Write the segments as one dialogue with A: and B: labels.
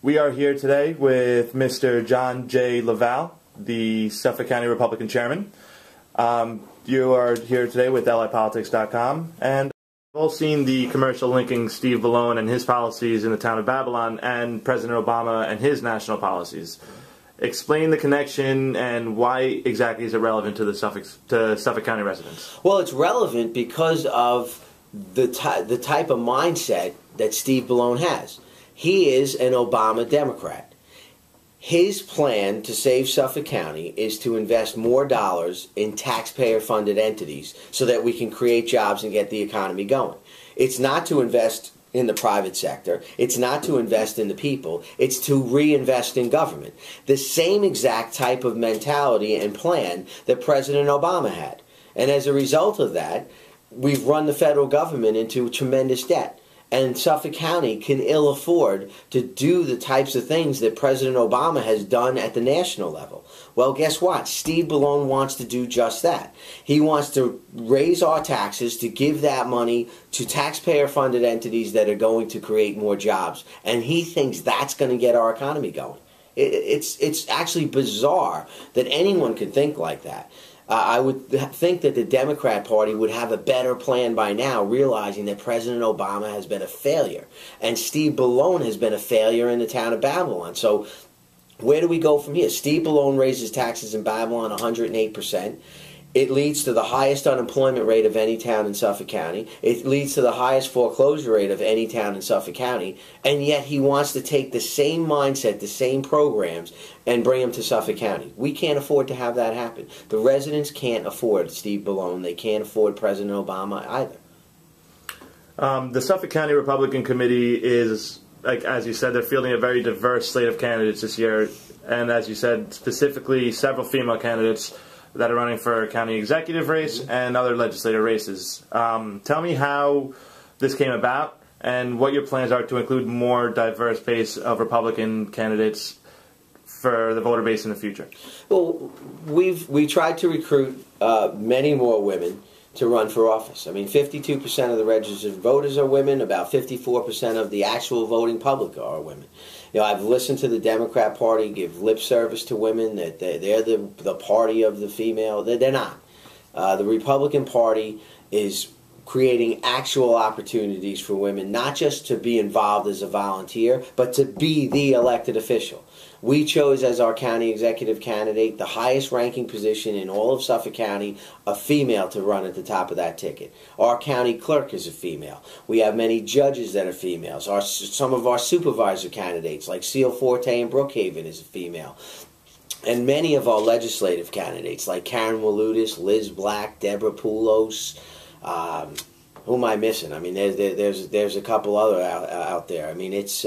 A: We are here today with Mr. John J. LaValle, the Suffolk County Republican Chairman. You are here today with LIPolitics.com, and we've all seen the commercial linking Steve Ballone and his policies in the town of Babylon and President Obama and his national policies. Explain the connection and why exactly is it relevant to the Suffolk County residents?
B: Well, it's relevant because of the type of mindset that Steve Ballone has. He is an Obama Democrat. His plan to save Suffolk County is to invest more dollars in taxpayer-funded entities so that we can create jobs and get the economy going. It's not to invest in the private sector. It's not to invest in the people. It's to reinvest in government. The same exact type of mentality and plan that President Obama had. And as a result of that, we've run the federal government into tremendous debt. And Suffolk County can ill afford to do the types of things that President Obama has done at the national level. Well, guess what? Steve Ballone wants to do just that. He wants to raise our taxes to give that money to taxpayer-funded entities that are going to create more jobs. And he thinks that's going to get our economy going. It's actually bizarre that anyone could think like that. I would think that the Democrat Party would have a better plan by now, realizing that President Obama has been a failure. And Steve Ballone has been a failure in the town of Babylon. So where do we go from here? Steve Ballone raises taxes in Babylon 108%. It leads to the highest unemployment rate of any town in Suffolk County. It leads to the highest foreclosure rate of any town in Suffolk County. And yet he wants to take the same mindset, the same programs, and bring them to Suffolk County. We can't afford to have that happen. The residents can't afford Steve Ballone. They can't afford President Obama either.
A: The Suffolk County Republican Committee is, like as you said, they're fielding a very diverse slate of candidates this year. And as you said, specifically several female candidates that are running for a county executive race and other legislative races. Tell me how this came about and what your plans are to include more diverse base of Republican candidates for the voter base in the future.
B: Well, we tried to recruit many more women to run for office. I mean, 52% of the registered voters are women. About 54% of the actual voting public are women. You know, I've listened to the Democrat Party give lip service to women, that they're the party of the female. They're not. The Republican Party is creating actual opportunities for women, not just to be involved as a volunteer, but to be the elected official. We chose as our county executive candidate, the highest ranking position in all of Suffolk County, a female to run at the top of that ticket. Our county clerk is a female. We have many judges that are females. Some of our supervisor candidates, like Seal Forte in Brookhaven, is a female. And many of our legislative candidates, like Karen Walutis, Liz Black, Deborah Poulos, who am I missing? I mean, there's a couple other out there. I mean, it's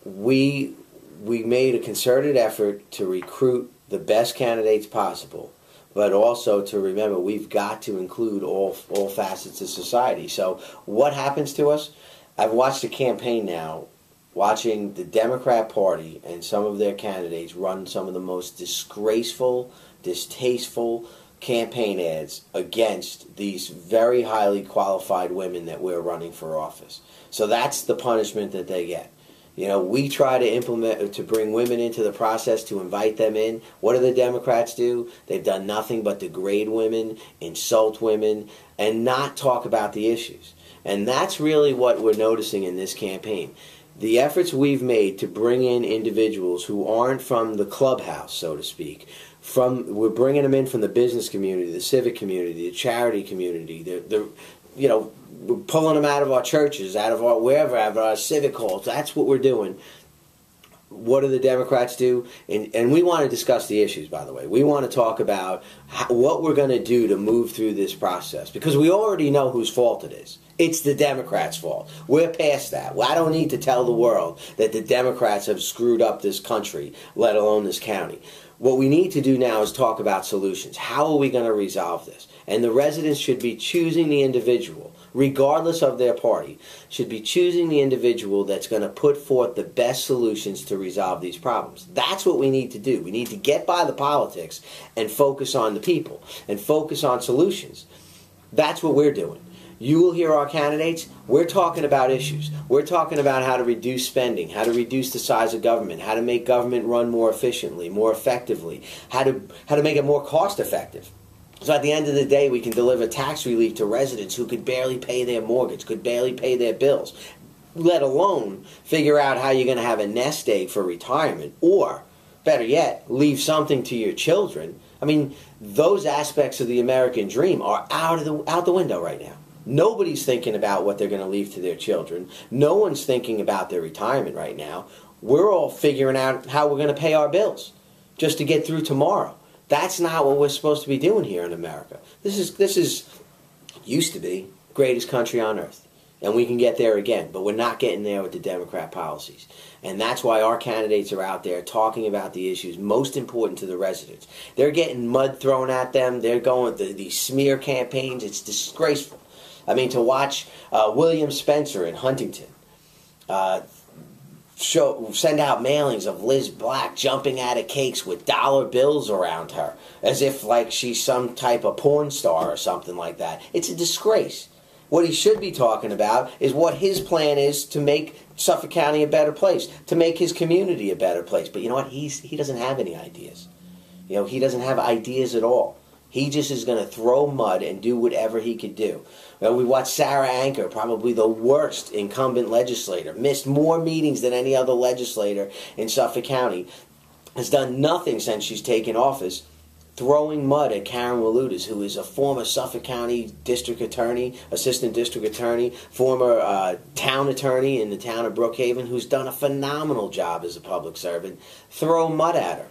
B: we made a concerted effort to recruit the best candidates possible, but also to remember we've got to include all facets of society. So what happens to us? I've watched a campaign now, watching the Democrat Party and some of their candidates run some of the most disgraceful, distasteful campaign ads against these very highly qualified women that we're running for office. So that's the punishment that they get. You know, we try to bring women into the process, to invite them in. What do the Democrats do? They've done nothing but degrade women, insult women, and not talk about the issues. And that's really what we're noticing in this campaign. The efforts we've made to bring in individuals who aren't from the clubhouse, so to speak, we're bringing them in from the business community, the civic community, the charity community, you know, we're pulling them out of our churches, out of our wherever, out of our civic halls. That's what we're doing. What do the Democrats do? And we want to discuss the issues, by the way. We want to talk about what we're going to do to move through this process, because we already know whose fault it is. It's the Democrats' fault. We're past that. Well, I don't need to tell the world that the Democrats have screwed up this country, let alone this county. What we need to do now is talk about solutions. How are we going to resolve this? And the residents should be choosing the individual, regardless of their party, should be choosing the individual that's going to put forth the best solutions to resolve these problems. That's what we need to do. We need to get by the politics and focus on the people and focus on solutions. That's what we're doing. You will hear our candidates. We're talking about issues. We're talking about how to reduce spending, how to reduce the size of government, how to make government run more efficiently, more effectively, how to make it more cost effective. So at the end of the day, we can deliver tax relief to residents who could barely pay their mortgage, could barely pay their bills, let alone figure out how you're going to have a nest egg for retirement, or, better yet, leave something to your children. I mean, those aspects of the American dream are out the window right now. Nobody's thinking about what they're going to leave to their children. No one's thinking about their retirement right now. We're all figuring out how we're going to pay our bills just to get through tomorrow. That's not what we're supposed to be doing here in America. This is used to be greatest country on earth. And we can get there again, but we're not getting there with the Democrat policies. And that's why our candidates are out there talking about the issues most important to the residents. They're getting mud thrown at them. They're going with these smear campaigns. It's disgraceful. I mean, to watch William Spencer in Huntington send out mailings of Liz Black jumping out of cakes with dollar bills around her, as if like she's some type of porn star or something like that. It's a disgrace. What he should be talking about is what his plan is to make Suffolk County a better place, to make his community a better place. But you know what? He doesn't have any ideas. You know, he doesn't have ideas at all. He just is going to throw mud and do whatever he could do. Well, we watched Sarah Anker, probably the worst incumbent legislator, missed more meetings than any other legislator in Suffolk County, has done nothing since she's taken office, throwing mud at Karen Walutis, who is a former Suffolk County district attorney, assistant district attorney, former town attorney in the town of Brookhaven, who's done a phenomenal job as a public servant. Throw mud at her,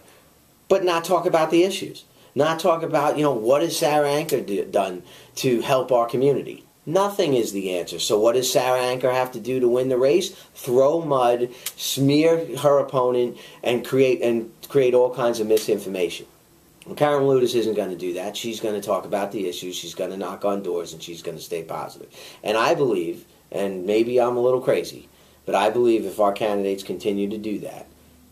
B: but not talk about the issues. Not talk about, what has Sarah Anker done to help our community? Nothing is the answer. So what does Sarah Anker have to do to win the race? Throw mud, smear her opponent, and create all kinds of misinformation. Well, Karen Walutis isn't going to do that. She's going to talk about the issues. She's going to knock on doors, and she's going to stay positive. And I believe, and maybe I'm a little crazy, but I believe if our candidates continue to do that,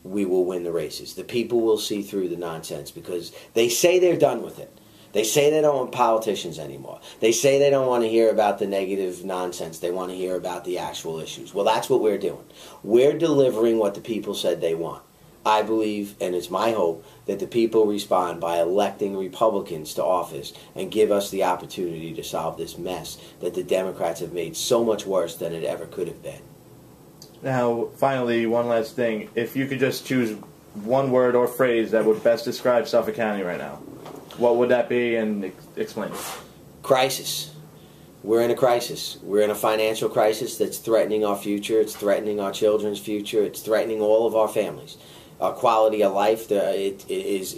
B: we will win the races. The people will see through the nonsense because they say they're done with it. They say they don't want politicians anymore. They say they don't want to hear about the negative nonsense. They want to hear about the actual issues. Well, that's what we're doing. We're delivering what the people said they want. I believe, and it's my hope, that the people respond by electing Republicans to office and give us the opportunity to solve this mess that the Democrats have made so much worse than it ever could have been.
A: Now, finally, one last thing. If you could just choose one word or phrase that would best describe Suffolk County right now, what would that be, and explain it?
B: Crisis. We're in a crisis. We're in a financial crisis that's threatening our future. It's threatening our children's future. It's threatening all of our families. Our quality of life it is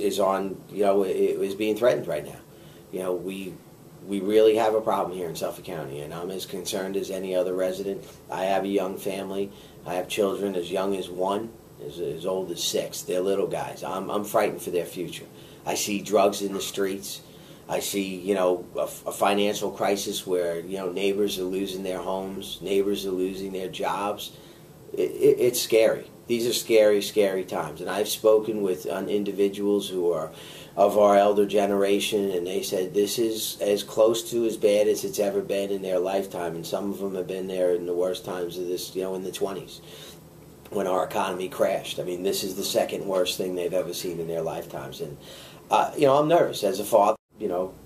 B: being threatened right now. We really have a problem here in Suffolk County, and I'm as concerned as any other resident. I have a young family. I have children as young as 1, as old as 6. They're little guys. I'm frightened for their future. I see drugs in the streets. I see, a financial crisis where, neighbors are losing their homes, neighbors are losing their jobs. It's scary. These are scary, scary times. And I've spoken with individuals who are of our elder generation, and they said this is as close to as bad as it's ever been in their lifetime. And some of them have been there in the worst times of this, in the 20s, when our economy crashed. I mean, this is the second worst thing they've ever seen in their lifetimes. And, I'm nervous as a father,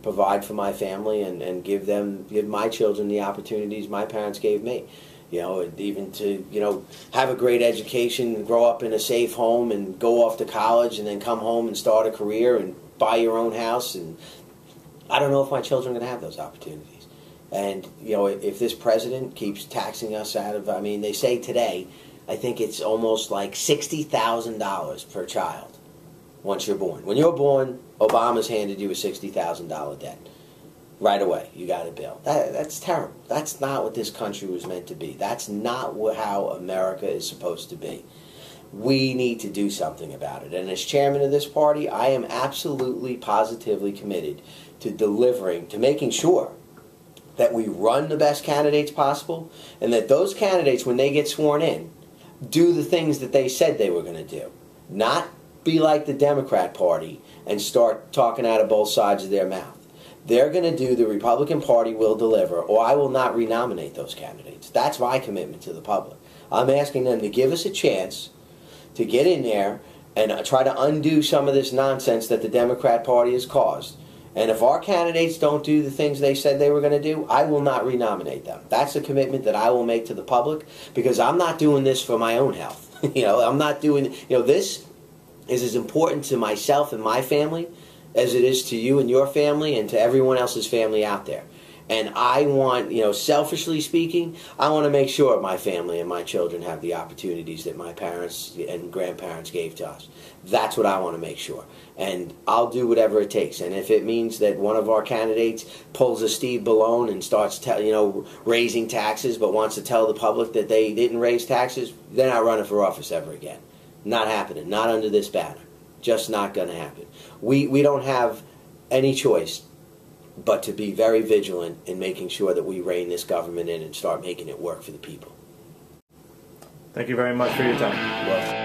B: provide for my family and give my children the opportunities my parents gave me. And even to, have a great education, grow up in a safe home and go off to college and then come home and start a career and buy your own house. And I don't know if my children are going to have those opportunities. And, if this president keeps taxing us they say today, I think it's almost like $60,000 per child once you're born. When you're born, Obama's handed you a $60,000 debt. Right away, you got a bill. That's terrible. That's not what this country was meant to be. That's not how America is supposed to be. We need to do something about it. And as chairman of this party, I am absolutely, positively committed to delivering, to making sure that we run the best candidates possible, and that those candidates, when they get sworn in, do the things that they said they were going to do. Not be like the Democrat Party and start talking out of both sides of their mouth. they're going to do, the Republican Party will deliver, or I will not renominate those candidates. That's my commitment to the public. I'm asking them to give us a chance to get in there and try to undo some of this nonsense that the Democrat Party has caused. And if our candidates don't do the things they said they were going to do, I will not renominate them. That's a commitment that I will make to the public, because I'm not doing this for my own health. I'm not doing, this is as important to myself and my family as it is to you and your family and to everyone else's family out there. And I want, selfishly speaking, I want to make sure my family and my children have the opportunities that my parents and grandparents gave to us. That's what I want to make sure. And I'll do whatever it takes. And if it means that one of our candidates pulls a Steve Ballone and starts, raising taxes, but wants to tell the public that they didn't raise taxes, they're not running for office ever again. Not happening. Not under this banner. Just not going to happen. We don't have any choice but to be very vigilant in making sure that we rein this government in and start making it work for the people.
A: Thank you very much for your time.
B: Well,